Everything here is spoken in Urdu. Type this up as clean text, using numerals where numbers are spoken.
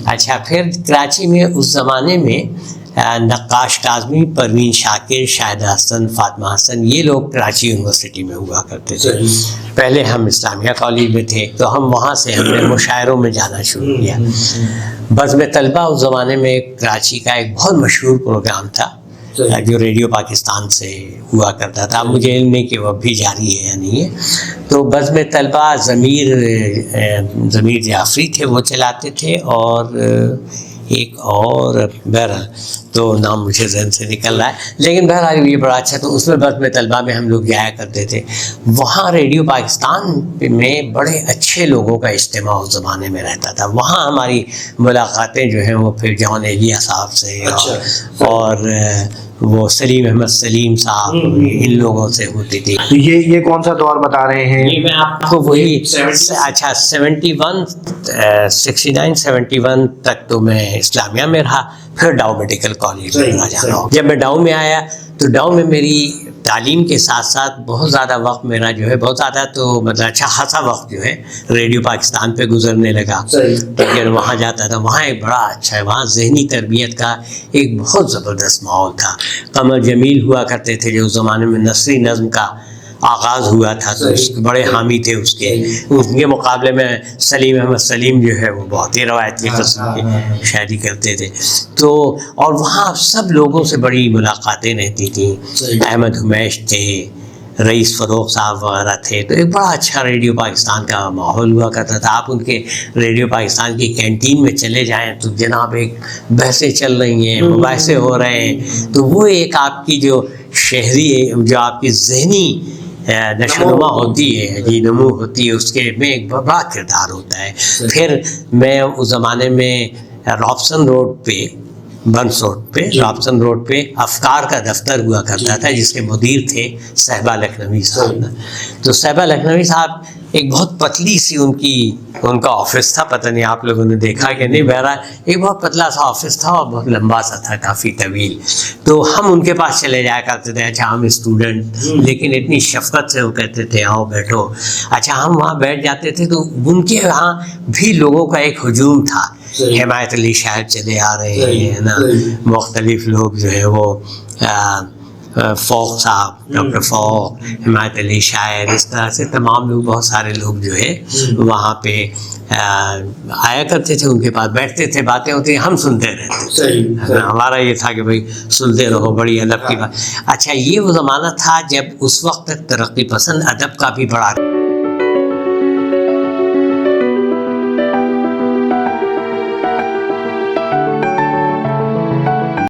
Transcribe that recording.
اچھا پھر کراچی میں اس زمانے میں نقاش کاظمی، پروین شاکر، شاہد حسن، فاطمہ حسن، یہ لوگ کراچی یونیورسٹی میں ہوا کرتے تھے. پہلے ہم اسلامیہ کالج میں تھے تو ہم وہاں سے ہم نے مشاعروں میں جانا شروع کیا. بزم طلبہ اس زمانے میں کراچی کا ایک بہت مشہور پروگرام تھا جو ریڈیو پاکستان سے ہوا کرتا تھا. مجھے علم نہیں کہ وہ اب بھی جاری ہے یا نہیں ہے. تو بزم طلبہ ضمیر جعفری تھے، وہ چلاتے تھے، اور ایک اور بہرحال تو نام مجھے ذہن سے نکل رہا ہے، لیکن بہرحال یہ بڑا اچھا. تو اس میں بزم طلبہ میں ہم لوگ جایا کرتے تھے. وہاں ریڈیو پاکستان میں بڑے اچھے لوگوں کا اجتماع اس زمانے میں رہتا تھا. وہاں ہماری ملاقاتیں جو ہیں وہ پھر جان ایلیا صاحب سے اور وہ سلیم احمد سلیم صاحب، ان لوگوں سے ہوتی تھی. یہ کون سا دور بتا رہے ہیں؟ یہ میں آپ کو وہی اچھا 69-71 تک تو میں اسلامیہ میں رہا، پھر ڈاؤ میڈیکل کالج میں جانا ہو. جب میں ڈاؤ میں آیا تو ڈاؤ میں میری تعلیم کے ساتھ ساتھ بہت زیادہ وقت میرا جو ہے، بہت زیادہ تو مطلب اچھا خاصا وقت جو ہے ریڈیو پاکستان پہ گزرنے لگا. لیکن وہاں جاتا تھا، وہاں ایک بڑا اچھا ہے، وہاں ذہنی تربیت کا ایک بہت زبردست ماحول تھا. قمر جمیل ہوا کرتے تھے جو اس زمانے میں نثری نظم کا آغاز ہوا تھا، تو اس بڑے حامی تھے اس کے. ان کے مقابلے میں سلیم احمد سلیم جو ہے وہ بہت ہی روایتی قسم کی شاعری کرتے تھے. تو اور وہاں سب لوگوں سے بڑی ملاقاتیں رہتی تھیں. احمد حمیش تھے، رئیس فروغ صاحب وغیرہ تھے. تو ایک بڑا اچھا ریڈیو پاکستان کا ماحول ہوا کرتا تھا. آپ ان کے ریڈیو پاکستان کی کینٹین میں چلے جائیں تو جناب ایک بحثیں چل رہی ہیں، مباحثے ہو رہے ہیں. تو وہ ایک آپ کی جو شہری جو آپ کی ذہنی نشوونما ہوتی ہے، جی نمو ہوتی ہے، اس کے میں ایک بڑا کردار ہوتا ہے. پھر میں اس زمانے میں رابسن روڈ پہ، بنس روڈ پہ، رابسن روڈ پہ افکار کا دفتر ہوا کرتا تھا جس کے مدیر تھے صہبا لکھنوی صاحب. تو صہبا لکھنوی صاحب ایک بہت پتلی سی ان کا آفس تھا، پتہ نہیں آپ لوگوں نے دیکھا کہ نہیں، بہرحال ایک بہت پتلا سا آفس تھا اور بہت لمبا سا تھا، کافی طویل. تو ہم ان کے پاس چلے جایا کرتے تھے. اچھا ہم اسٹوڈنٹ، لیکن اتنی شفقت سے وہ کہتے تھے آؤ بیٹھو. اچھا ہم وہاں بیٹھ جاتے تھے تو ان کے وہاں بھی لوگوں کا ایک ہجوم تھا. حمایت علی شاید چلے آ رہے ہیں نا، مختلف لوگ جو ہے وہ فوق صاحب، ڈاکٹر فوق، حمایت علی شاعر، اس طرح سے تمام لوگ، بہت سارے لوگ جو ہے وہاں پہ آیا کرتے تھے. ان کے پاس بیٹھتے تھے، باتیں ہوتی، ہم سنتے رہتے. ہمارا یہ تھا کہ بھائی سنتے رہو، بڑی ادب کی بات. اچھا یہ وہ زمانہ تھا جب اس وقت تک ترقی پسند ادب کا بھی بڑا